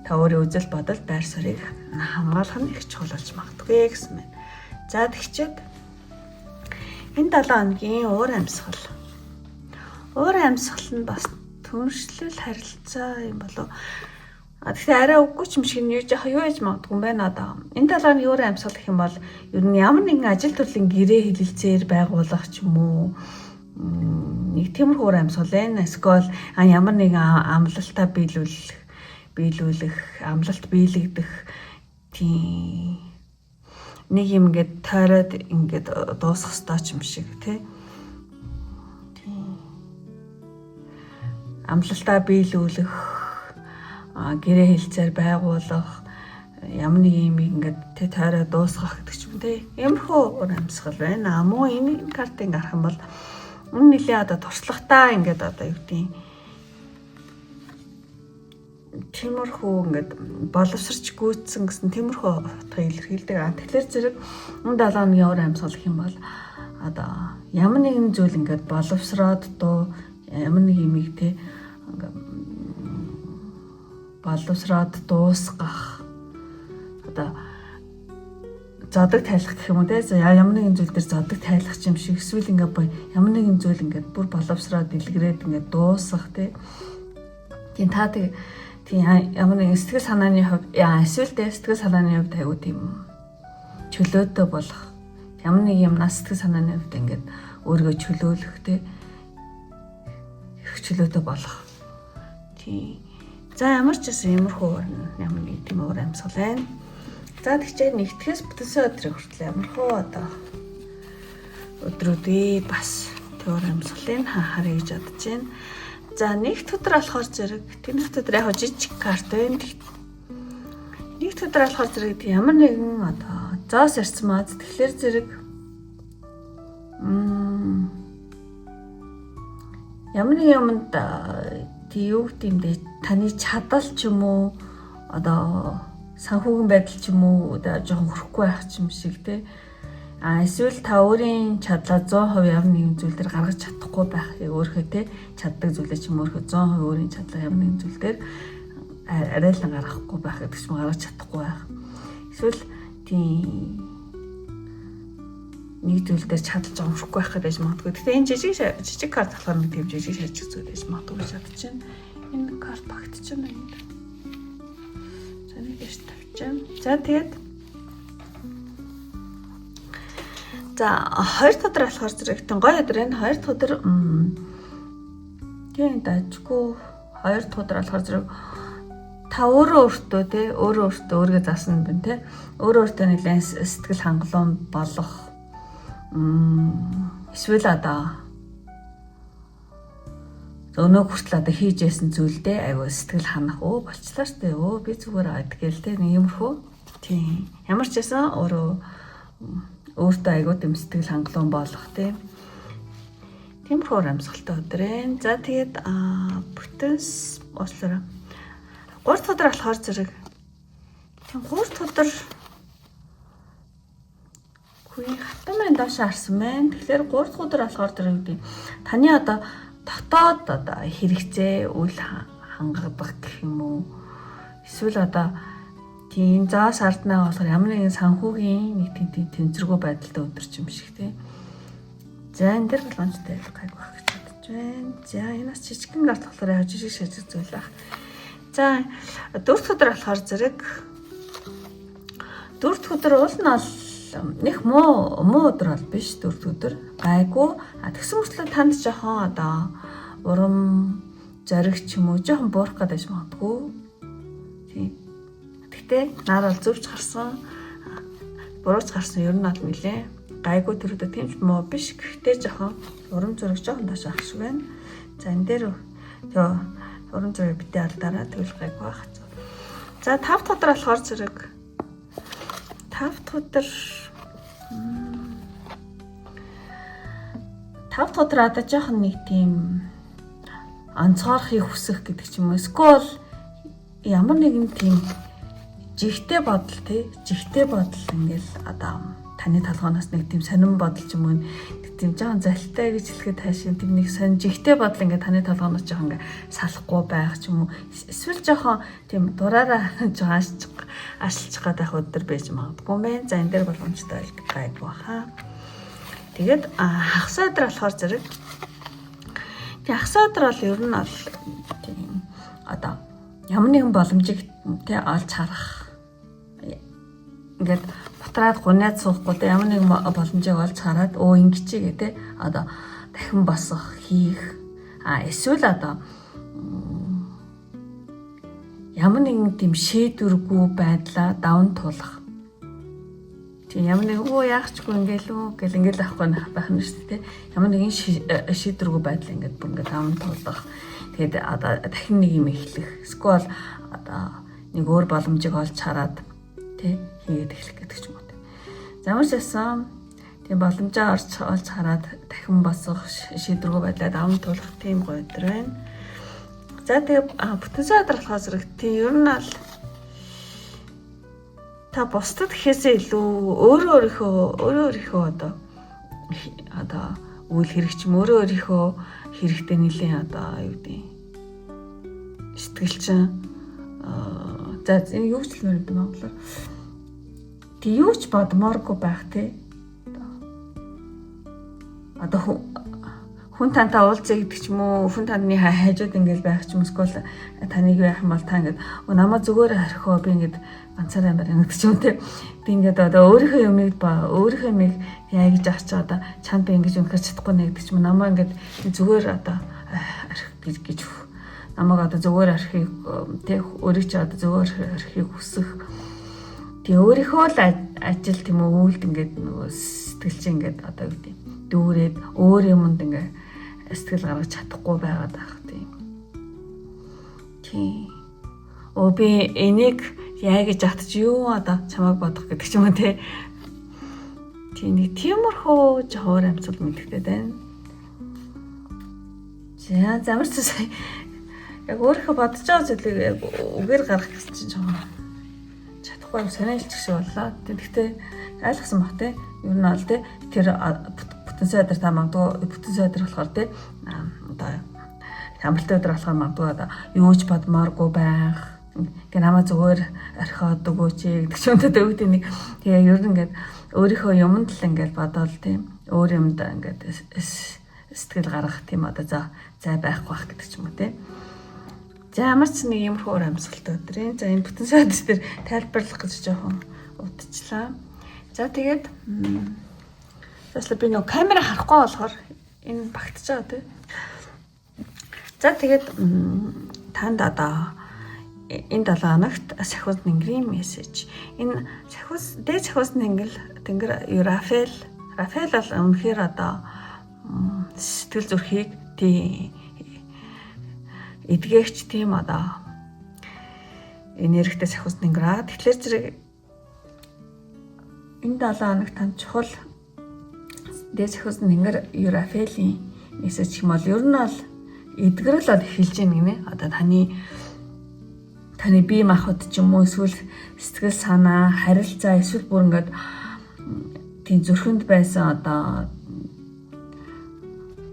та өөрийн үзэл бодол, байр суурийг хамгаалах нь их чухал болж магадгүй гэсэн байна. За тэгчээд энэ 7 хоногийн уур амьсгал. Уур амьсгал нь бас түншлэл харилцаа юм болов. Тэгэхээр арай үгүй ч юм шиг нь юу яж магадгүй юм байна одоо. Энэ 7 хоногийн уур амьсгал гэх юм бол ер нь ямар нэгэн ажил төрлийн гэрээ хэлэлцээр байгуулах ч юм уу нэг тиймэрхүү уур амьсгал байна. Эсвэл ямар нэгэн амлалтаа биелүүлэх, амлалт биелэгдэх тийм нэг юм ингээд тойроод ингээд дуусах ёстой ч юм шиг тийм амлалтаа биелүүлэх, гэрээ хэлцээр байгуулах, ямар нэг юм ингээд тойроод дуусгах гэдэг ч юм тийм иймэрхүү уур амьсгал байна. Мөн энэ картыг харах юм бол энэ нэлээ одоо туршлагатай ингээд одоо юу гэдэг тиймэрхүү ингээд боловсрч гүйцсэн гэсэн тиймэрхүү утгыг илэрхийлдэг. Тэгэхээр зэрэг энэ 7 хоногийн уур амьсгал гэх юм бол одоо ямар нэгэн зүйл ингээд боловсроод ямар нэг юм ингээд боловсроод дуусгах одоо зодог тайлах гэх юм уу те ямар нэгэн зүйл дээр зодог тайлах юм шиг эсвэл ингээд ямар нэгэн зүйл ингээд бүр боловсроод дэлгэрээд ингээд дуусгах те тийм та тийм ямар нэгэн сэтгэл санааны хувьд эсвэл сэтгэл санааны хувьд аягүй тийм чөлөөтэй болох ямар нэг юмнаас сэтгэл санааны хувьд ингээд өөрийгөө чөлөөлөх те их чөлөөтэй болох тийм. За ямар ч гэсэн иймэрхүү ямар нэг тийм уур амьсгал байна. За тэгчээ нэгтгэс бүтэнсэн өдрийг хүртэл ямархуу одоо өдрүүдээ бас уур амьсгалыг харъя гэж бодож байна. За нэгд өдөр болохоор зэрэг тэнэгт өдөр яг жижиг карт байна. Нэгд өдөр болохоор зэрэг ямар нэгэн одоо зоос ирсэн маад тэгэхээр зэрэг ямар нэг юмд юу гэмдэ таны чадал ч юм уу одоо санхүүгийн байдал ч юм уу одоо жоохон хөрөхгүй байх ч юм шиг те эсвэл та өөрийн чадлаа 100% ямар нэгэн зүйл дээр гаргаж чадахгүй байх өөрхөө те чаддаг зүйлээ ч юм өөрхөө 100% өөрийн чадлаа ямар нэгэн зүйл дээр арайлан гаргахгүй байх гэдэг ч юм гаргаж чадахгүй байх эсвэл тийм нэг зүйл дээр чадаж байгаа хөрөхгүй байх гэж магадгүй. Гэхдээ энэ жижиг карт болохоор нэг тийм жижиг шажиг зүйл гэж магадгүй гэж бодож байна. Энэ карт багтчихна юм. За нэг яш тавьчихсан. За тэгээд за 2 дахь өдөр болохоор зэрэг гоё өдөр энэ 2 дахь өдөр тийм дажгүй 2 дахь өдөр болохоор зэрэг та өөртөө өөрийгөө заасан юм те өөртөө нэлээд сэтгэл хангалуун болох эсвэл одоо өнөө хүртэл одоо хийж яасан зүйлдээ айгүй сэтгэл ханах болчлаа штэ би зүгээр адгээл те нэг юмрхүү тийм ямар ч байсан өөртөө айгүй тийм сэтгэл хангалуун болох тиймэрхүү амьсгалтай өдөр ээ. За тэгээд бүтэнс уучлаарай 3 дахь өдөр болохоор зэрэг тийм 3 дахь өдөр хатан маань доош харсан байна. Тэгэхээр 3 дахь өдөр болохоор тэр юу гэдэг таны одоо дотоод одоо хэрэгцээ үйл хангагдах гэх юм уу? Эсвэл одоо тийм заа сарднаа болохоор ямар нэгэн санхүүгийн нэг тийм тэнцвэргүй байдалтай өдөрч юм шиг тий. За энэ дэр боломжтой гайг байх гэж бодож байна. За энэс жижигхэн гарт болохоор яг жижиг зүйл ах. За дөрөвт өдөр болохоор зэрэг дөрөвт өдөр уул нь бол нэг муу өдөр бол биш дөрөвт өдөр гайгүй. Тэгсэн мөртлөө танд жоохон одоо урам зориг ч юм уу жоохон буурах гэдэг магадгүй. Тийм. Гэтэ нар бол зөвч гарсан. Бурууч гарсан ер нь бол нэлээ гайгүй төрөдөө тийм ч муу биш. Гэхдээ жоохон урам зориг жоохон доош ах шиг байна. За энэ дээр урам зориг битээ алдараа тэгвэл гайгүй байх. За 5 өдөр болохоор зэрэг 5 өдөр одоо жоохон нэг тийм онцгойрохыг хүсэх гэдэг ч юм уу. Эсвэл ямар нэгэн тийм жигтэй бодол ингээл одоо таны толгоноос нэг тийм сонирн бодол ч юм уу тийм жоохон залтай гэж хэлэхэд таашин тийм нэг сонир жигтэй бодол ингээд таны толгоноос жоохон ингээд салахгүй байх ч юм уу. Эсвэл жоохон тийм дураараа жоохон ашиглаж гадаах өдөр байж магадгүй мэн. За энэ дээр боломжтой гайг баха. Тэгээд хагас өдөр болохоор зэрэг хагас өдөр бол ер нь бол тийм одоо ямар нэгэн боломжийг тэ олж харах ингээд бутраад гунаад суухгүй тэ ямар нэгэн боломжийг олж хараад ингэчээ гэдэг одоо дахин босох хийх эсвэл одоо ямар нэгэн тийм шийдвэргүй байдлаа даван туулах. Тийм ямар нэгэн яахчгүй ингээл авахгүй байх нь шүү дээ. Ямар нэгэн шийдвэргүй байдал ингээд бүр ингээд даван туулах. Тэгээд одоо дахин нэг юм эхлэх. Эсвэл одоо нэг өөр боломжийг олж хараад тий хийгээд эхлэх гэдэг ч юм уу. Ямар ч байсан тийм боломжоо олж хараад дахин босох шийдвэргүй байдлаа даван туулах тийм гоё өдөр байна. За тэгээ бүтэн өдөр болохоор зэрэг тийм ер нь бол та бусдад гэхээсээ илүү өөрийнхөө одоо үйл хэрэгч юм өөрийнхөө хэрэгтэй нэлийн одоо юу гэдэг сэтгэлчин за энэ юу ч хэлмээр юм монголоор тий юу ч бодмооргүй байх тий одоо хүн тантай уулзъя гэдэг ч юм уу хүн таны хажууд ингээл байх ч юм эсвэл таныг байх юм бол та ингээд намаа зүгээр орхио би ингээд ганцаараа байна гэдэг ч юм те би ингээд одоо өөрийнхөө юмыг яаж ах чи одоо чанд би ингэж өнгөрч чадахгүй нэ гэдэг ч юм намаа ингээд зүгээр одоо орхих гэж намайг одоо зүгээр орхих те өөрийг чи одоо зүгээр орхих хүсэх тэгээ өөрийнхөө л ажил тийм үү үйлд ингээд нөгөө сэтгэл чи ингээд одоо юу гэдэг дүүрээд өөр юмд ингээд сэтгэл гаргаж чадахгүй байгаад байх тийм. Би энийг яа гэж ахтаж юу одоо чамайг бодох гэдэг ч юм уу те. Тийм нэг тиймэрхүү жоор амьсгал мэддэг байна. За замарч сая яг өөрийнхөө бодож байгаа зүйлийг яг үгээр гаргах гэсэн чинь жоохон чадахгүй санаалч шиг боллоо. Тэгэхдээ айлгсан баг те. Юу нь бол те тэр бүтэн өдөр та магадгүй бүтэн өдөр болохоор те одоо хамралтай өдөр болохоор магадгүй одоо юу ч бодмооргүй байх. Ингээ намаа зүгээр орхиод өгөөч гэдэг ч юм уу гэдэг нэг тэгээ ер нь ингээд өөрийнхөө юмд л ингээд бодоол тийм өөр юмд ингээд сэтгэл гаргах тийм одоо зай байхгүй байх гэдэг ч юм уу тийм. За ямар ч нэг юм хөөр амьсгалтай өдрийн. За энэ бүтэн өдөр дээр тайлбарлах гэж жоохон утчлаа. За тэгээд би нөө камера харахгүй болохоор энэ багтаж байгаа тийм. За тэгээд танд одоо энэ 7 хоногт сахиус нэнгэрийн мессеж. Энэ дээд сахиус тэнгэр Рафаэл бол үнэхээр одоо сэтгэл зүрхийг тийм эдгэгч тийм одоо энергитэй сахиус нэнгэраа. Тэгэхээр зэрэг энэ 7 хоногт тань чухал дээд сахиус нэнгэр Рафаэлийн мессеж юм бол ер нь бол эдгэрэл бол эхэлж байна гинэ. Одоо таны бие махбод ч юм уу эсвэл сэтгэл санаа, харилцаа эсвэл бүр ингээд тийм зүрхэнд байсан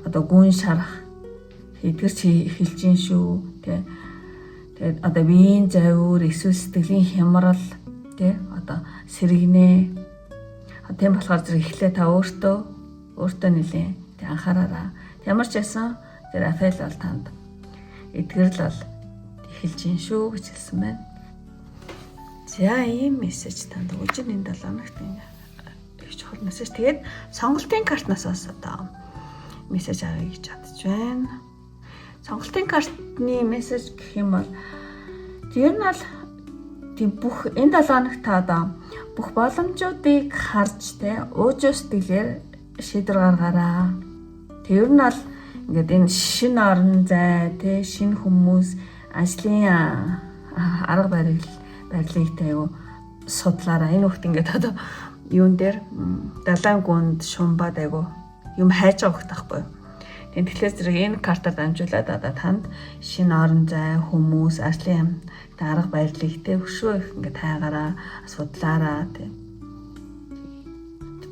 одоо гүн шарах эдгэрч эхэлж гин шүү. Тэгээд одоо биеийн завиур, эсвэл сэтгэлийн хямрал Тэ одоо сэргэнэ. Тийм болохоор зэрэг эхлээ та өөртөө нэлийн тэг анхаараараа. Ямар ч байсан тэр Рафаэл бол танд эдгэрл бол эхэлж ин шүү гэж хэлсэн байна. За ийм мессеж танд өгж энэ 7 хоногт их чухал мессеж. Тэгээд сонголтын картнаас бас одоо мессеж авъя гэж бодож байна. Сонголтын картны мессеж гэх юм бол тэр нь бол тийм бүх энэ 7 хоногт та одоо бүх боломжуудыг харж те уужуу сэтгэлээр шийдвэр гаргаараа. Тэр нь бол ингээд энэ шинэ орон зай те шинэ хүмүүс ажлын арга барилыг тайгу судлаараа. Энэ хөлт ингээд одоо юун дээр далайн гүнд шумбад айгу юм хайж байгаа хөлт байхгүй. Тэгэхээр зэрэг энэ картаар дамжуулаад одоо танд шинэ орон зай хүмүүс ажлын арга барилыг те өшөө их ингээд хайгаараа судлаараа те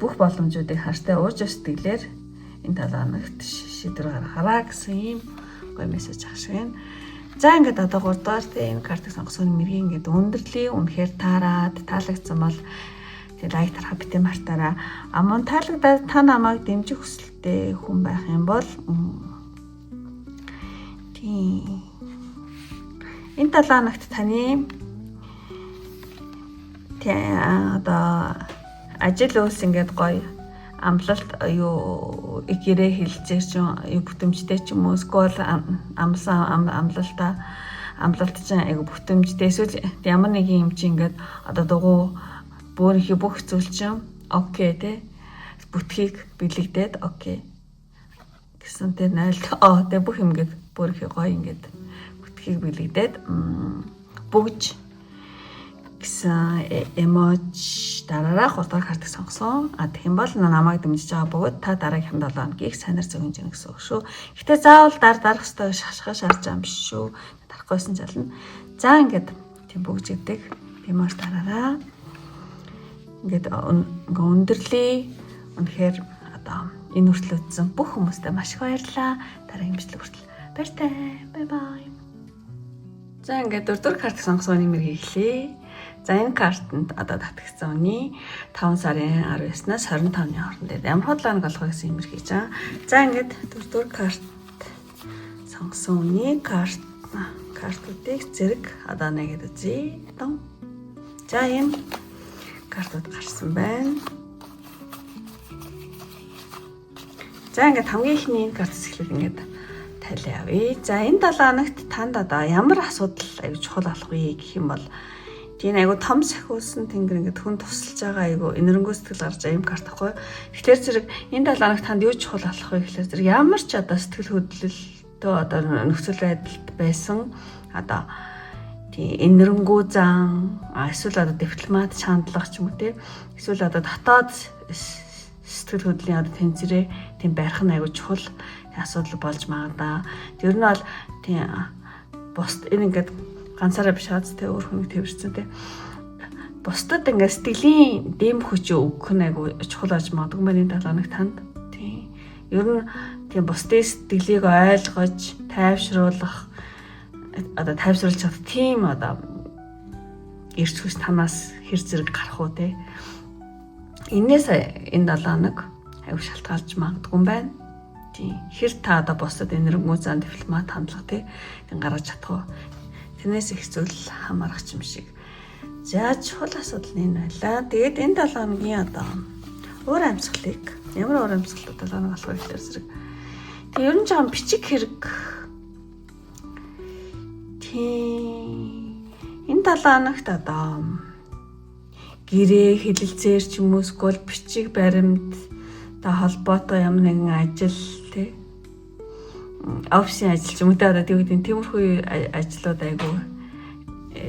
бүх боломжуудыг хартай уужаа сэтгэлээр энэ 7 хоногт шийдвэр гаргаараа гэсэн ийм гоё мессеж ах шиг байна. За ингээд одоо 3 дугаар тийм энэ картыг сонгосон мэргийн ингээд өндөрлөе үнэхээр таалагдсан бол лайк тарах битээ мартаараа. Мөн таалагдаад та намайг дэмжих хүсэлтэй хүн байх юм бол тийм энэ 7 хоногт таны одоо ажил үйлс ингээд гоё амлалт юу гэрээ хэлцээр ч юу бүтэмжтэй ч юм уу скол амлалт чинь айгу бүтэмжтэй эсвэл ямар нэг юм чи ингээд одоо дугуй бөөрийнхи бүх зүйл чинь окей те бүтхийг бэлэгдээд окей гэсэн тэр найлт тэ бүх юм ингээд бөөрийнхи гоё ингээд бүтхийг бэлэгдээд бүгж гэсэн эмож дараараа 3 дахь картыг сонгосон. Тэгэх юм бол намайг дэмжиж байгаа бөгөөд та дараагийн 7 хоногийг сайнаар зөгнж гэнэ гэсэн үг шүү. Гэтэ заавал дарах ёстой шашхаа шаарч байгаа юм биш шүү. Дарахгүйсэн зална. За ингээд тийм бүгж гэдэг эмож дараараа. Ингээд өндөрлөе. Үнэхээр одоо энэ хүртэл үзсэн бүх хүмүүстээ маш их баярлалаа. Дараагийн бичлэг хүртэл баяртай. Бай бай. За ингээд 4 дахь картыг сонгосон нэмэр хийлээ. За энэ картанд одоо татгдсан үний 5 сарын 19-наас 25-ны хооронд ямар хотлоног болох вэ гэсэн юмэр хийж байгаа. За ингээд 4 дугаар карт сонгосон үний картуудыг зэрэг одоо нэгэд үзье. За ийм картууд гарсан байна. За ингээд хамгийн ихний энэ карт хэсгэлийг ингээд тайлаа явъя. За энэ 7 хоногт танд одоо ямар асуудал аяг чухал болох вэ гэх юм бол тийм айгу том сахиулсан тэнгэр ингээд хүн тусалж байгаа айгу энэрнгөө сэтгэл гарч аим карт ахгүй. Тэгэхээр зэрэг энэ 7 хоногт танд юу чухал болох вэ гэхээр зэрэг ямар ч одоо сэтгэл хөдлөлтөө одоо нөхцөл байдалд байсан одоо тийм энэрнгөө зан эсвэл одоо дипломат хандлага ч юм уу те эсвэл одоо дотоод сэтгэл хөдлөлийн одоо тэнцвэрээ тийм барих нь айгу чухал асуудал болж магадаа. Тэр нь бол тийм бус энэ ингээд ганцаараа биш аз тэ өөр хүнийг тэрсэн тэ бусдад ингээ сэтгэлийн дэм хүч өгөх нь айгу чухал аж магадгүй мөрийн 7 хоног танд тийм ер нь тийм бусдын сэтгэлийг ойлгож тайвшруулах одоо тайвшруулж чадах тийм одоо эрч хүч танаас хэр зэрэг гарах уу те энээс энэ 7 хоног айгу шалтгаалж магадгүй юм байна. Тийм хэр та одоо бусдад энэргүү зан дипломат хандлага те гаргаж чадах уу. Тэрнээс их зүйл хамаарах юм шиг. За чухал асуудал нь байлаа. Тэгээд энэ 7 хоногийн одоо уур амьсгалыг ямар уур амьсгалууд 7 хоног болох вэ гэхээр зэрэг. Тэг ер нь жоохон бичиг хэрэг. Тийм энэ 7 хоногт одоо гэрээ хэлэлцээр ч юм уу скол бичиг баримт та холбоотой ямар нэгэн ажил тий офисын ажил ч юм уу та одоо тиймэрхүү ажлууд айгу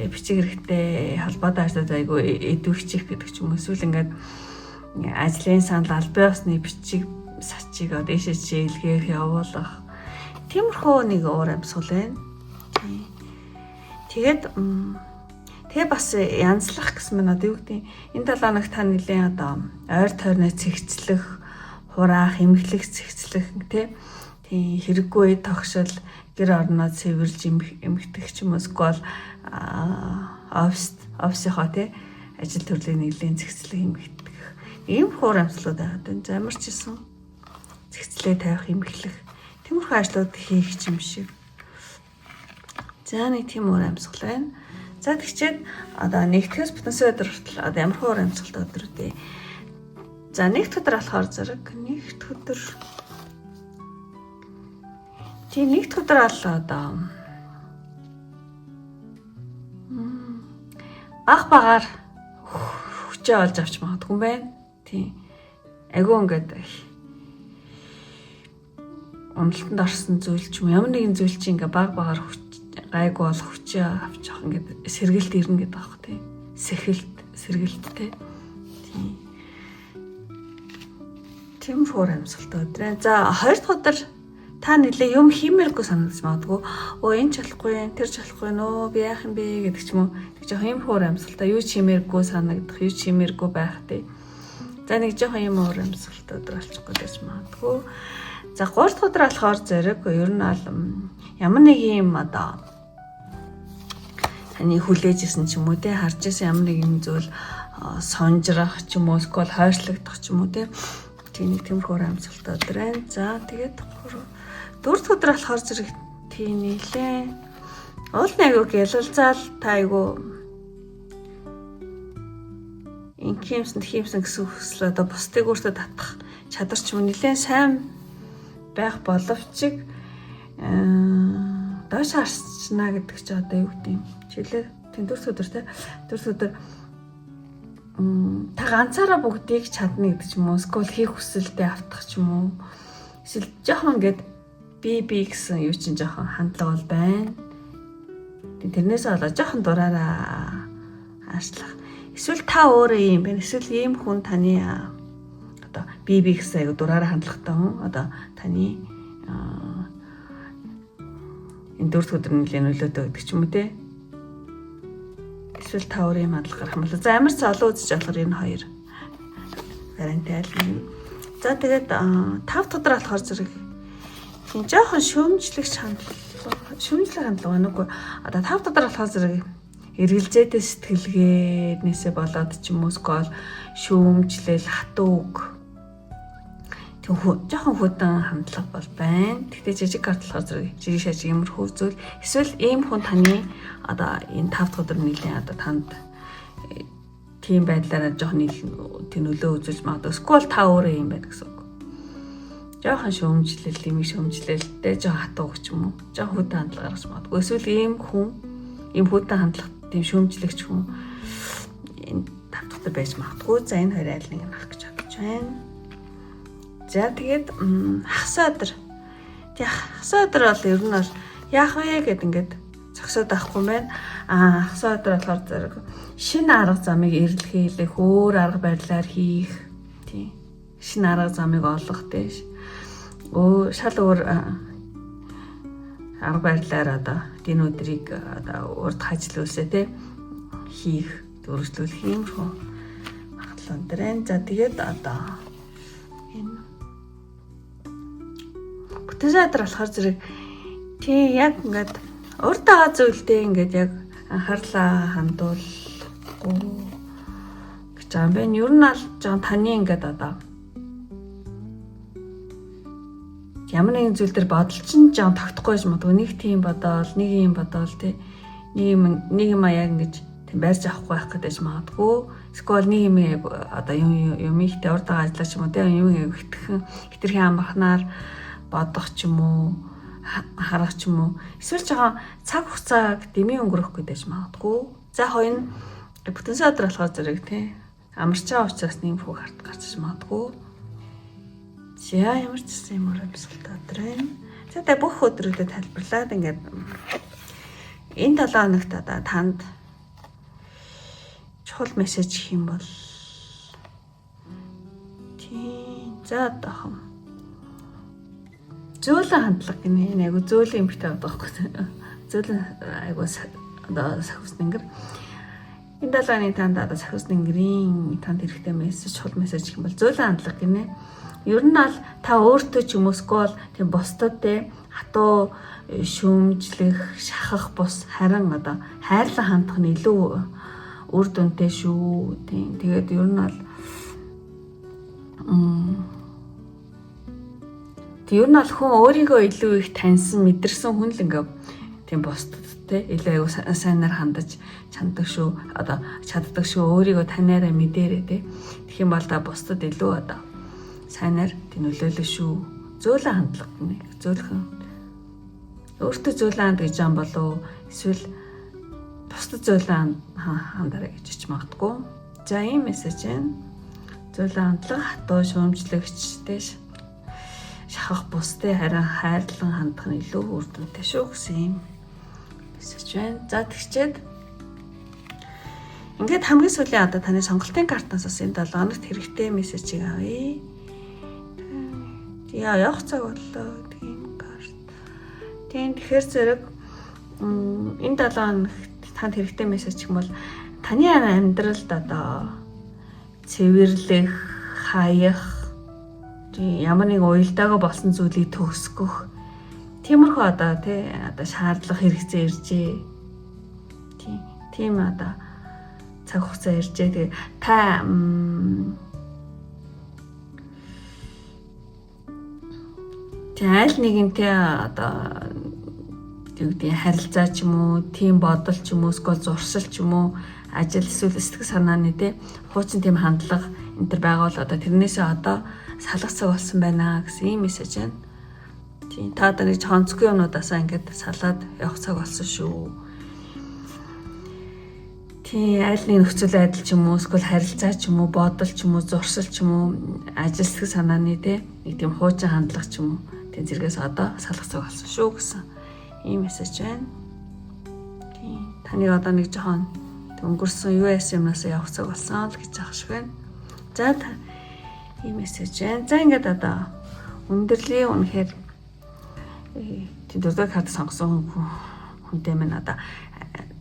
бичиг хэрэгтэй холбоотой ажлууд айгу эдвэрчих гэдэг ч юм уу эсвэл ингээд ажлын санал албан ёсны бичиг сачиг одоо дэшээ чиглэх явуулах тиймэрхүү нэг уур амьсгал байна. Тэгээ бас янзлах гэсэн мань одоо юу гэдэг энэ 7 хоногт та нэлийн одоо ойр тойрноо цэгцлэх хураах эмхлэх цэгцлэх тий хэрэггүй тогшил гэр орноо цэвэрлж эмхтэх ч юм уу скол офисынхоо тий ажил төрлийн нэглийн зэгцлэг эмгэгдэх. Ийм хуур амьслууд байгаад энэ замарч исэн зэгцлээ тавих эмгэлэх. Тиймэрхүү ажлууд хийх юм шиг. За нэг тийм уур амьсгал байна. За тэгчээд одоо нэгтгэс бүтэнсээ өдөр хүртэл одоо ямар хуур амьсгалтай өдөр үү? За нэгд өдөр болохоор зэрэг нэгд өдөр тийм нэгд өдөр бол одоо багаар хүчээ олж авч магадгүй юм байна. Тийм. Айгүй ингээд уналтанд орсон зүйл ч юм ямар нэгэн зүйл чинь ингээ багаар гайгүй болох хүчээ авч явах ингээд сэргэлт ирнэ гэдэг аах тийм. Сэргэлттэй. Тийм. Тийм хуур амьсгалтай өдрөө. За 2 дахь өдөр та нэлээ юм хиймээргүй санагдаж магадгүй. Энэ ч болохгүй, тэр ч болохгүй нөө би яах юм бэ гэдэг ч юм уу. Тэг жоохон юм хуур амьсгалтай юу ч хиймээргүй санагдах, юу ч хиймээргүй байх тий. За нэг жоохон юм хуур амьсгалтай өдөр болчихгүй гэж магадгүй. За 3 дахь өдөр болохоор зэрэг ер нь аль ямар нэг юм одоо таны хүлээж исэн ч юм уу те харж исэн ямар нэгэн зүйл сонжрах ч юм уу эсвэл хойшлогдох ч юм уу те тийм тиймэрхүү амьсгалтай өдөр байна. За тэгээд 4 дахь өдөр болохоор зэрэг тийм нэлээ уул найгуу гялалзаал та айгу инкимсэн гэсэн хүсэл одоо бусдыг өөртөө татах чадвар ч юм нэлээ сайн байх боловч доош харчна гэдэг чи одоо юу гэдэг юм. Жишээлээ тийм 4 өдөр те 4 өдөр та ганцаараа бүгдийг чадна гэдэг ч юм уу эсвэл хийх хүсэлтэд автах ч юм уу эсвэл жоохон ингээд би гэсэн юу чинь жоохон хандлага бол байна. Тэрнээс болоо жоохон дураараа аашлах. Эсвэл та өөрөө юм байна. Эсвэл ийм хүн таны одоо би гэсэн аяг дураараа хандлагатай хүн одоо таны энэ 4 өдөр нэлээд нөлөөтэй гэдэг ч юм уу те. Эсвэл та өөрөө юм хандлага гарах юм бол за ямар ч олон үзэж болохоор энэ хоёр вариант айлна. За тэгээд 5 дахь өдөр болохоор зэрэг тийм жоохон шүүмжлэх хандлага байна уу? Одоо 5 дахь өдөр болохоор зэрэг эргэлзээтэй сэтгэлгээнээсээ болоод ч юм уу скол шүүмжлэл хатууг тийм жоохон хөдөн хандлага бол байна. Тэгтээ жижиг карт болохоор зэрэг жижиг шажиг юмрхүү зүйл эсвэл ийм хүн таны одоо энэ 5 дахь өдөр нэлийн одоо танд тийм байдлаараа жоохон тийм нөлөө үзүүлж магадгүй. Скол та өөрөө юм байна гэсэн үг. Жоохон шүүмжлэл, имийг шүүмжлэлтэй жоохон хатууг ч юм уу. Жоохон хөдөн хандлага гаргаж магадгүй. Эсвэл ийм хүн ийм хөдөн хандлага тийм шүүмжлэгч хүн энэ 5 дахь өдөр байж магадгүй. За энэ хоёр айл нэг нь авах гэж бодож байна. За тэгээд хагас өдөр. Тэг хагас өдөр бол ер нь бол яах вэ гэд ингээд зогсоод авахгүй юм байна. Хагас өдөр болохоор зэрэг шинэ арга замыг эрэлхийлэх, өөр арга барилаар хийх, тийм. Шинэ арга замыг олох тийш. Шал өөр арга барилаар одоо энэ өдрийг одоо урд хажлуулсаа тий хийх, дөрвөлжлүүлэх юм шүү. Магадлал энэ. За тэгээд одоо энэ бүтэн өдөр болохоор зэрэг тий яг ингээд урд байгаа зүйлдээ ингээд яг анхаарлаа хандуулахгүй гэж юм байна. Ер нь аль жоон таны ингээд одоо ямар нэгэн зүйл төр бодол чинь жоон тогтохгүй юм уу? Нэг тийм бодоол, нэг юм бодоол тий нэг юм яг ингэж тийм байрж авахгүй байх гэдэг магадгүй. Эсвэл нэг юм одоо юм ихтэй урд байгаа ажиллаж ч юм уу тий юм хитрхэн амархнаар бодох ч юм уу харах ч юм уу эсвэл жоохон цаг хугацааг дэмий өнгөрөх гэдэг магадгүй. За хоёрын бүтэн өдөр болохоор зэрэг тий амарч байгаа учраас нэм фүү гарч магадгүй. За ямар ч юм уу амьсгалтай өдөр байна. За та бүх өдрүүдэд тайлбарлаад ингээд энэ 7 хоногт одоо танд чухал мессеж гэх юм бол тийм за одоо зөөлөн хандлага гинэ айгу зөөлөн юм битээ байхгүй. Зөөлөн айгу одоо сахиус нэнгэр энэ 7 оны танд одоо сахиус нэнгэрийн танд хэрэгтэй мессеж чухал мессеж гэх юм бол зөөлөн хандлага гинэ. Ер нь аль та өөртөө ч юм уу скол тийм бусдад те хатуу шүүмжлэх, шахах бус харин одоо хайрлан хандах нь илүү үр дүнтэй шүү. Тийм. Тэгээд ер нь бол хүн өөрийгөө илүү их таньсан, мэдэрсэн хүн л ингээ тийм бусдад те илүү аягүй сайнаар хандаж чаддаг шүү. Одоо чаддаг шүү. Өөрийгөө танаараа мэдээрээ те. Тэгэх юм бол та бусдад илүү одоо сайнаар тийм нөлөөлөх шүү. Зөөлөн хандлага нэг зөөлхөн өөртөө зөөлөн ханд гэж юм болов эсвэл бусдад зөөлөн хандаарай гэж ч магадгүй. За ийм мессеж байна. Зөөлөн хандлага хатуу шүүмжлэгчтэй шахах бусдыг харин хайрлан хандах нь илүү үр дүнтэй шүү гэсэн юм мессеж байна. За тэгчээд ингээд хамгийн сүүлийн одоо таны сонголтын картаас бас энэ 7 хоногт хэрэгтэй мессежийг авъя. Явах цаг боллоо тийм карт. Тийм тэгэхээр зэрэг энэ 7 хоногт танд хэрэгтэй мессеж юм бол таны амьдралд одоо цэвэрлэх, хаях, ямар нэг уялдаагаа болсон зүйлийг төгсгөх тиймэрхүү одоо тий одоо шаардлага хэрэгцээ иржээ. Тийм одоо цаг хугацаа иржээ. Тэгээ та аль нэгэнтэй одоо юу гэдэг харилцаа ч юм уу, тийм бодол ч юм уу, эсвэл зуршил ч юм уу, ажил эсвэл сэтгэл санааны тий хуучин тийм хандлага энэ төр байгаа бол одоо тэрнээсээ одоо салах цаг болсон байна гэсэн ийм мессеж байна. Тийм та одоо нэг онцгүй юмнуудаасаа ингээд салаад явах цаг болсон шүү. Тийм аль нэг нөхцөл байдал ч юм уу, эсвэл харилцаа ч юм уу, бодол ч юм уу, зуршил ч юм уу, ажил сэтгэл санааны тий нэг тийм хуучин хандлага ч юм уу тийм зэрэгээс одоо салах цаг болсон шүү гэсэн ийм мессеж байна. Тийм таны одоо нэг жоохон өнгөрсөн US юмнаас явах цаг болсон л гэж ах шиг байна. За ийм мессеж байна. За ингээд одоо өндөрлөлийн үнэхээр тийм дөрөв карт сонгосон хүнтэй минь одоо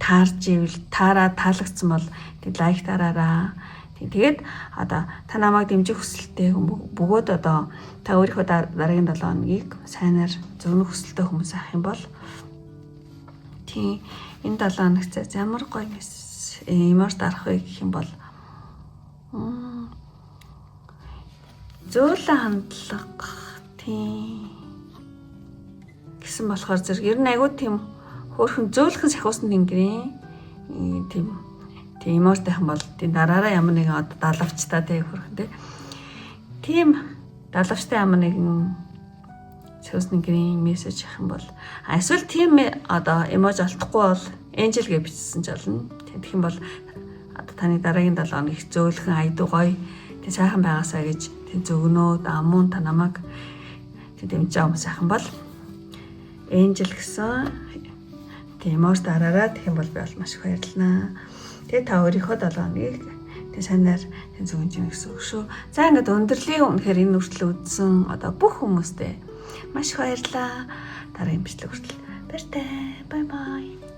таарж ивэл таалагдсан бол тийм лайк дараараа. Тэгээд одоо та намайг дэмжих хүсэлтэй бөгөөд одоо та өөрийнхөө дараагийн 7 хоногийг сайнаар зөвнөх хүсэлтэй хүмүүс авах юм бол тийм энэ 7 хоногт ямар гоё эмош дарах вэ гэх юм бол зөөлөн хандлага тийм гэсэн болохоор зэрэг ер нь айгүй тийм хөөрхөн зөөлхөн сахиусан тэнгэрийн тийм эмош тайхан бол тийм дараараа ямар нэгэн одоо далавчтай тийм хөрхөн тийм далавчтай ямар нэгэн сахиусан тэнгэрийн мессеж авах юм бол эсвэл тийм одоо эмош алдахгүй бол энжел гэж бичсэн ч болно. Тэгэх юм бол одоо таны дараагийн 7 хоног их зөөлхөн айдуу гоё тийм сайхан байгаасаа гэж тийм зөгнөө амун та намайг тийм дэмжиж хүмүүс сайхан бол энжел гэсэн тийм эмош дараараа тэгэх юм бол би бол маш их баярлалаа. Тэгээ та өөрийнхөө 7 хоногийг тийм сайнаар тийм зөвөн чинь гэсэн үг шүү. За ингээд өндөрлөлийн үнэхээр энэ хүртэл үзсэн одоо бүх хүмүүстээ маш их баярлалаа. Дараагийн бичлэг хүртэл баяртай. Бай бай.